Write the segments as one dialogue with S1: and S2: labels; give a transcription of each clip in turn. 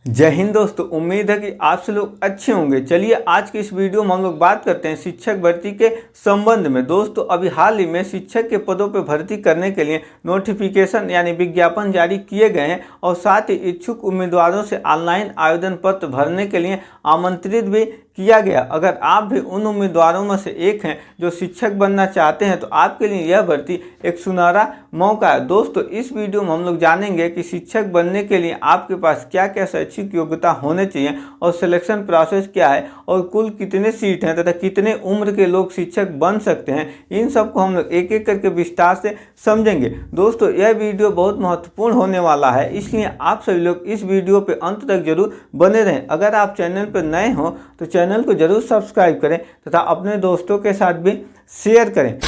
S1: जय हिंद दोस्तों, उम्मीद है कि आप सब लोग अच्छे होंगे। चलिए आज की इस वीडियो में हम लोग बात करते हैं शिक्षक भर्ती के संबंध में। दोस्तों अभी हाल ही में शिक्षक के पदों पर भर्ती करने के लिए नोटिफिकेशन यानी विज्ञापन जारी किए गए हैं और साथ ही इच्छुक उम्मीदवारों से ऑनलाइन आवेदन पत्र भरने के लिए आमंत्रित भी किया गया। अगर आप भी उन उम्मीदवारों में से एक हैं जो शिक्षक बनना चाहते हैं तो आपके लिए यह भर्ती एक सुनहरा मौका है। दोस्तों इस वीडियो में हम लोग जानेंगे कि शिक्षक बनने के लिए आपके पास क्या क्या शैक्षिक योग्यता होने चाहिए और सिलेक्शन प्रोसेस क्या है और कुल कितने सीट हैं तथा कितने उम्र के लोग शिक्षक बन सकते हैं। इन सब को हम लोग एक एक करके विस्तार से समझेंगे। दोस्तों यह वीडियो बहुत महत्वपूर्ण होने वाला है, इसलिए आप सभी लोग इस वीडियो पर अंत तक जरूर बने रहें। अगर आप चैनल पर नए हों तो चैनल को जरूर सब्सक्राइब करें तथा अपने दोस्तों के साथ भी शेयर करें।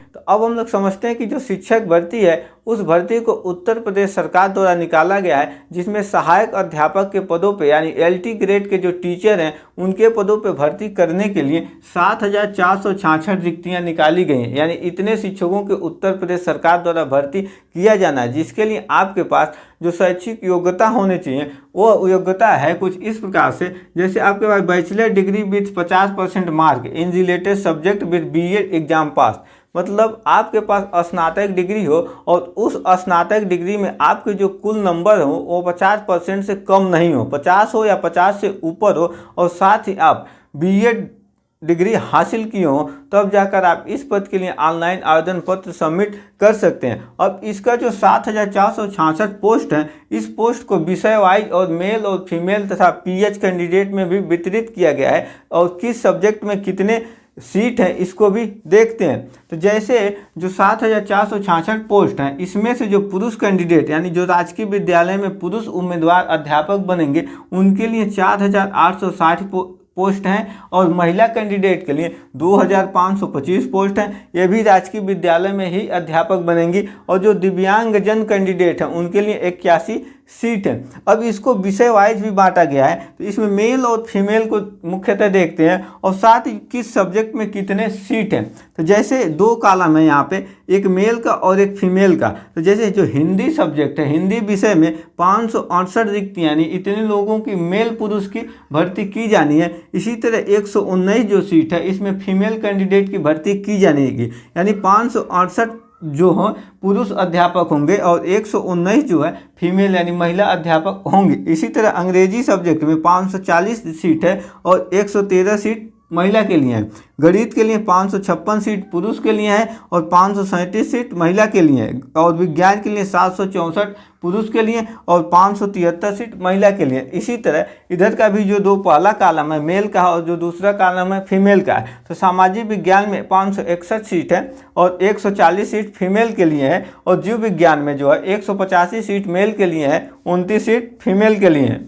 S1: तो अब हम लोग समझते हैं कि जो शिक्षक भर्ती है उस भर्ती को उत्तर प्रदेश सरकार द्वारा निकाला गया है, जिसमें सहायक अध्यापक के पदों पे यानी LT ग्रेड के जो टीचर हैं उनके पदों पे भर्ती करने के लिए 7,466 रिक्तियाँ निकाली गई हैं। यानी इतने शिक्षकों के उत्तर प्रदेश सरकार द्वारा भर्ती किया जाना है, जिसके लिए आपके पास जो शैक्षिक योग्यता होनी चाहिए वो योग्यता है कुछ इस प्रकार से। जैसे आपके पास bachelor degree with 50% mark in related subject with BEd exam pass, मतलब आपके पास स्नातक डिग्री हो और उस स्नातक डिग्री में आपके जो कुल नंबर हो वो 50% से कम नहीं हो, 50 हो या 50 से ऊपर हो, और साथ ही आप BEd डिग्री हासिल किए हो, तब जाकर आप इस पद के लिए ऑनलाइन आवेदन पत्र सबमिट कर सकते हैं। अब इसका जो 7,466 पोस्ट हैं, इस पोस्ट को विषय वाइज और मेल और फीमेल तथा PH कैंडिडेट में भी वितरित किया गया है और किस सब्जेक्ट में कितने सीट है इसको भी देखते हैं। तो जैसे जो 7,466 पोस्ट हैं, इसमें से जो पुरुष कैंडिडेट यानी जो राजकीय विद्यालय में पुरुष उम्मीदवार अध्यापक बनेंगे उनके लिए 4,860 पोस्ट हैं और महिला कैंडिडेट के लिए 2,525 पोस्ट हैं, ये भी राजकीय विद्यालय में ही अध्यापक बनेंगी। और जो दिव्यांगजन कैंडिडेट हैं उनके लिए 81 सीट है। अब इसको विषय वाइज भी बांटा गया है, तो इसमें मेल और फीमेल को मुख्यतः देखते हैं और साथ ही किस सब्जेक्ट में कितने सीट हैं। तो जैसे दो कॉलम है यहाँ पे, एक मेल का और एक फीमेल का। तो जैसे जो हिंदी सब्जेक्ट है, हिंदी विषय में 568 रिक्तियाँ यानी इतने लोगों की मेल पुरुष की भर्ती की जानी है। इसी तरह 119 जो सीट है इसमें फीमेल कैंडिडेट की भर्ती की जानी है, यानी 568 जो हो पुरुष अध्यापक होंगे और 119 जो है फीमेल यानी महिला अध्यापक होंगे। इसी तरह अंग्रेजी सब्जेक्ट में 540 सीट है और 113 सीट महिला के लिए है। गणित के लिए 556 सीट पुरुष के लिए है और 537 सीट महिला के लिए है। और विज्ञान के लिए 764 पुरुष के लिए और 573 सीट महिला के लिए। इसी तरह इधर का भी जो दो पहला कॉलम है मेल का और जो दूसरा कॉलम है फीमेल का है, तो सामाजिक विज्ञान में 561 सीट है और 140 सीट फीमेल के लिए है। और जीव विज्ञान में जो है 185 सीट मेल के लिए है, 29 सीट फीमेल के लिए है।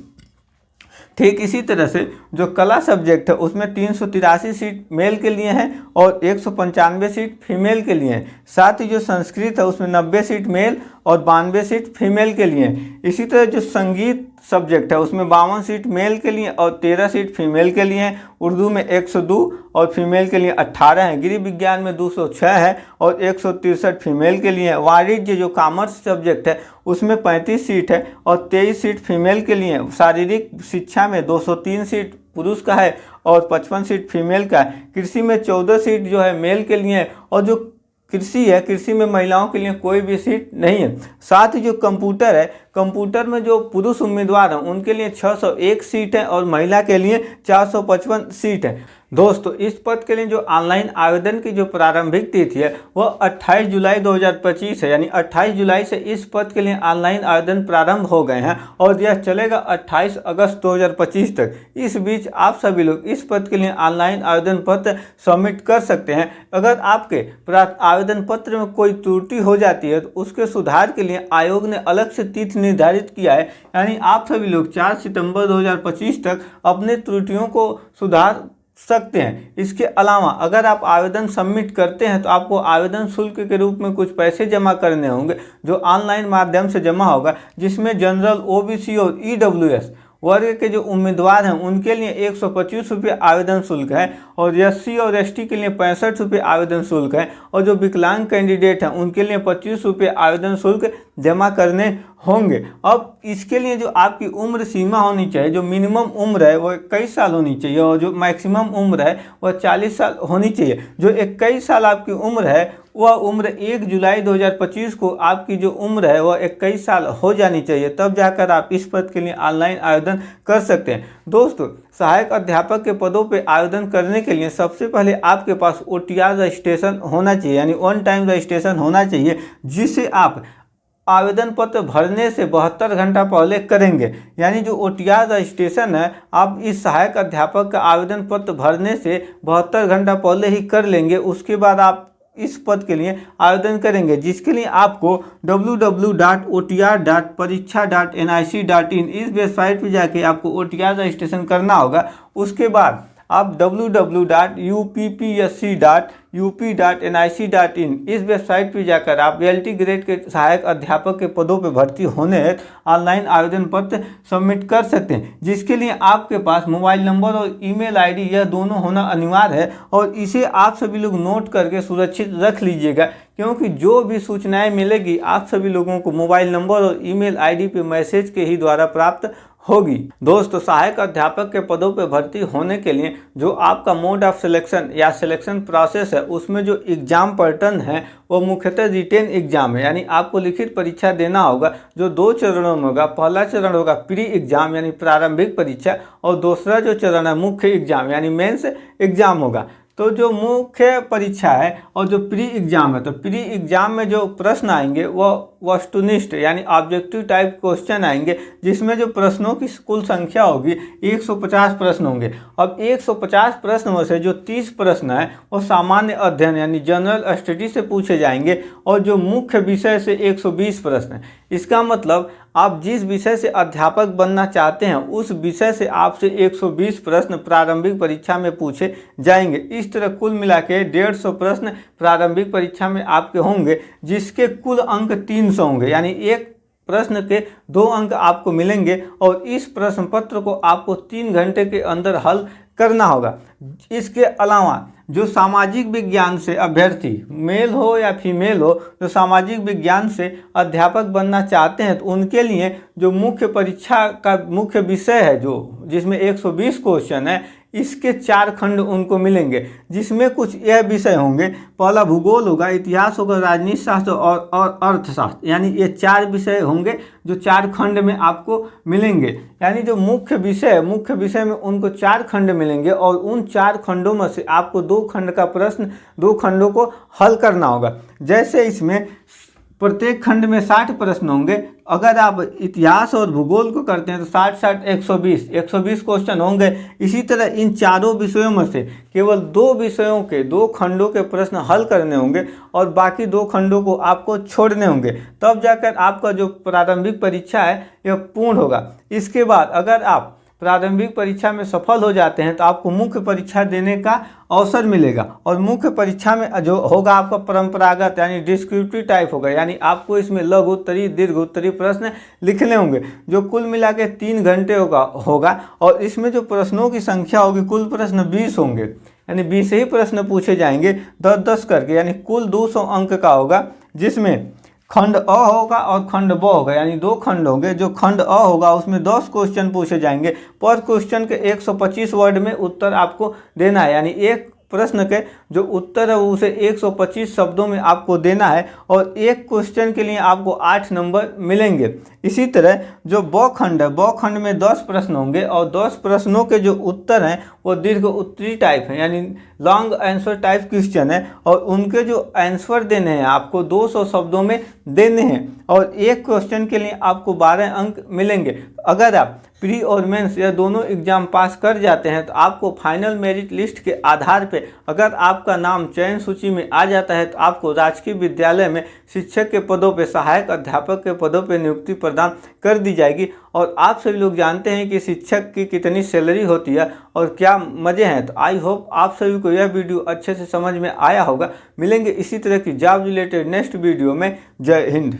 S1: ठीक इसी तरह से जो कला सब्जेक्ट है उसमें 383 सीट मेल के लिए हैं और 195 सीट फीमेल के लिए हैं। साथ ही जो संस्कृत है उसमें 90 सीट मेल और 92 सीट फीमेल के लिए हैं। इसी तरह जो संगीत सब्जेक्ट है उसमें 52 सीट मेल के लिए और 13 सीट फीमेल के लिए हैं। उर्दू में 102 और फीमेल के लिए 18 हैं। गृह विज्ञान में 206 है और 163 फीमेल के लिए है। वाणिज्य जो कॉमर्स सब्जेक्ट है उसमें 35 सीट है और 23 सीट फीमेल के लिए है। शारीरिक शिक्षा में 203 सीट पुरुष का है और 55 सीट फीमेल का है। कृषि में 14 सीट जो है मेल के लिए है और जो कृषि है कृषि में महिलाओं के लिए कोई भी सीट नहीं है। साथ ही जो कंप्यूटर है, कंप्यूटर में जो पुरुष उम्मीदवार हैं उनके लिए 601 सीट है और महिला के लिए 455 सीट है। दोस्तों इस पद के लिए जो ऑनलाइन आवेदन की जो प्रारंभिक तिथि है वह 28 जुलाई 2025 है, यानी 28 जुलाई से इस पद के लिए ऑनलाइन आवेदन प्रारंभ हो गए हैं और यह चलेगा 28 अगस्त 2025 तक। इस बीच आप सभी लोग इस पद के लिए ऑनलाइन आवेदन पत्र सबमिट कर सकते हैं। अगर आपके आवेदन पत्र में कोई त्रुटि हो जाती है तो उसके सुधार के लिए आयोग ने अलग से तिथि निर्धारित किया है, यानी आप सभी लोग 4 सितंबर 2025 तक अपने त्रुटियों को सुधार सकते हैं। इसके अलावा अगर आप आवेदन सबमिट करते हैं तो आपको आवेदन शुल्क के रूप में कुछ पैसे जमा करने होंगे जो ऑनलाइन माध्यम से जमा होगा, जिसमें जनरल, OBC और EWS वर्ग के जो उम्मीदवार हैं उनके लिए 125 रुपये आवेदन शुल्क है और SC और ST के लिए 65 रुपये आवेदन शुल्क है, और जो विकलांग कैंडिडेट हैं उनके लिए 25 रुपये आवेदन शुल्क जमा करने होंगे। अब इसके लिए जो आपकी उम्र सीमा होनी चाहिए, जो मिनिमम उम्र है वो 21 साल होनी चाहिए, और जो मैक्सिमम उम्र है वह 40 साल होनी चाहिए। जो 21 साल आपकी उम्र है वह उम्र 1 जुलाई 2025 को आपकी जो उम्र है वह 21 साल हो जानी चाहिए, तब जाकर आप इस पद के लिए ऑनलाइन आवेदन कर सकते हैं। दोस्तों, सहायक अध्यापक के पदों पे आवेदन करने के लिए सबसे पहले आपके पास OTR रजिस्ट्रेशन होना चाहिए, यानी वन टाइम रजिस्ट्रेशन होना चाहिए, जिसे आप आवेदन पत्र भरने से 72 घंटा पहले करेंगे। यानी जो OTR रजिस्ट्रेशन है आप इस सहायक अध्यापक का आवेदन पत्र भरने से 72 घंटा पहले ही कर लेंगे। उसके बाद आप इस पद के लिए आवेदन करेंगे, जिसके लिए आपको www.otr.pariksha.nic.in इस वेबसाइट पर जाके आपको OTR रजिस्ट्रेशन करना होगा। उसके बाद आप www.upsc.up.nic.in इस वेबसाइट पर जाकर आप LT ग्रेड के सहायक अध्यापक के पदों पर भर्ती होने हेतु ऑनलाइन आवेदन पत्र सबमिट कर सकते हैं, जिसके लिए आपके पास मोबाइल नंबर और ईमेल ID यह दोनों होना अनिवार्य है। और इसे आप सभी लोग नोट करके सुरक्षित रख लीजिएगा, क्योंकि जो भी सूचनाएं मिलेगी आप सभी लोगों को मोबाइल नंबर और ईमेल ID पे मैसेज के ही द्वारा प्राप्त होगी। दोस्तों, सहायक अध्यापक के पदों पर भर्ती होने के लिए जो आपका मोड ऑफ सिलेक्शन या सिलेक्शन प्रोसेस है, उसमें जो एग्जाम पैटर्न है वो मुख्यतः रिटेन एग्जाम है, यानी आपको लिखित परीक्षा देना होगा, जो 2 चरणों में होगा। पहला चरण होगा प्री एग्जाम यानी प्रारंभिक परीक्षा, और दूसरा जो चरण है मुख्य एग्जाम यानी मेंस एग्जाम होगा। तो जो मुख्य परीक्षा है और जो प्री एग्जाम है, तो प्री एग्जाम में जो प्रश्न आएंगे वो वस्तुनिष्ठ यानी ऑब्जेक्टिव टाइप क्वेश्चन आएंगे, जिसमें जो प्रश्नों की कुल संख्या होगी 150 प्रश्न होंगे। अब 150 प्रश्न में से जो 30 प्रश्न है वो सामान्य अध्ययन यानी जनरल स्टडी से पूछे जाएंगे, और जो मुख्य विषय से 120 प्रश्न है। इसका मतलब आप जिस विषय से अध्यापक बनना चाहते हैं उस विषय से आपसे 120 प्रश्न प्रारंभिक परीक्षा में पूछे जाएंगे। इस तरह कुल मिला के 150 प्रश्न प्रारंभिक परीक्षा में आपके होंगे, जिसके कुल अंक 300 होंगे, यानी एक प्रश्न के 2 अंक आपको मिलेंगे, और इस प्रश्न पत्र को आपको 3 घंटे के अंदर हल करना होगा। इसके अलावा जो सामाजिक विज्ञान से अभ्यर्थी मेल हो या फीमेल हो, जो सामाजिक विज्ञान से अध्यापक बनना चाहते हैं, तो उनके लिए जो मुख्य परीक्षा का मुख्य विषय है जिसमें 120 क्वेश्चन है, इसके 4 खंड उनको मिलेंगे, जिसमें कुछ यह विषय होंगे। पहला भूगोल होगा, इतिहास होगा, राजनीति शास्त्र और अर्थशास्त्र, यानी ये 4 विषय होंगे जो 4 खंड में आपको मिलेंगे। यानी जो मुख्य विषय में उनको 4 खंड मिलेंगे, और उन 4 खंडों में से आपको 2 खंड का प्रश्न 2 खंडों को हल करना होगा। जैसे इसमें प्रत्येक खंड में 60 प्रश्न होंगे। अगर आप इतिहास और भूगोल को करते हैं तो 60 120 क्वेश्चन होंगे। इसी तरह इन चारों विषयों में से केवल 2 विषयों के 2 खंडों के प्रश्न हल करने होंगे, और बाकी 2 खंडों को आपको छोड़ने होंगे, तब जाकर आपका जो प्रारंभिक परीक्षा है यह पूर्ण होगा। इसके बाद अगर आप प्रारंभिक परीक्षा में सफल हो जाते हैं तो आपको मुख्य परीक्षा देने का अवसर मिलेगा, और मुख्य परीक्षा में जो होगा आपका परंपरागत यानी डिस्क्रिप्टिव टाइप होगा, यानी आपको इसमें लघु उत्तरीय दीर्घ उत्तरीय प्रश्न लिखने होंगे, जो कुल मिला के 3 घंटे होगा। और इसमें जो प्रश्नों की संख्या होगी, कुल प्रश्न 20 होंगे, यानी 20 ही प्रश्न पूछे जाएंगे 10-10 करके, यानी कुल 200 अंक का होगा, जिसमें खंड अ होगा और खंड ब होगा, यानी 2 खंड होंगे। जो खंड अ होगा उसमें 10 क्वेश्चन पूछे जाएंगे, पर क्वेश्चन के 125 वर्ड में उत्तर आपको देना है, यानी एक प्रश्न के जो उत्तर है उसे 125 शब्दों में आपको देना है, और एक क्वेश्चन के लिए आपको 8 नंबर मिलेंगे। इसी तरह जो ब खंड है, ब खंड में 10 प्रश्न होंगे, और 10 प्रश्नों के जो उत्तर हैं वो दीर्घ उत्तरीय टाइप है, यानी लॉन्ग आंसर टाइप क्वेश्चन है, और उनके जो आंसर देने हैं आपको 200 शब्दों में देने हैं, और एक क्वेश्चन के लिए आपको 12 अंक मिलेंगे। अगर आप प्री और मेंस यह दोनों एग्जाम पास कर जाते हैं तो आपको फाइनल मेरिट लिस्ट के आधार पे अगर आपका नाम चयन सूची में आ जाता है तो आपको राजकीय विद्यालय में शिक्षक के पदों पे, सहायक अध्यापक के पदों पे नियुक्ति प्रदान कर दी जाएगी। और आप सभी लोग जानते हैं कि शिक्षक की कितनी सैलरी होती है और क्या मज़े हैं। तो आई होप आप सभी को यह वीडियो अच्छे से समझ में आया होगा। मिलेंगे इसी तरह की जॉब रिलेटेड नेक्स्ट वीडियो में। जय हिंद।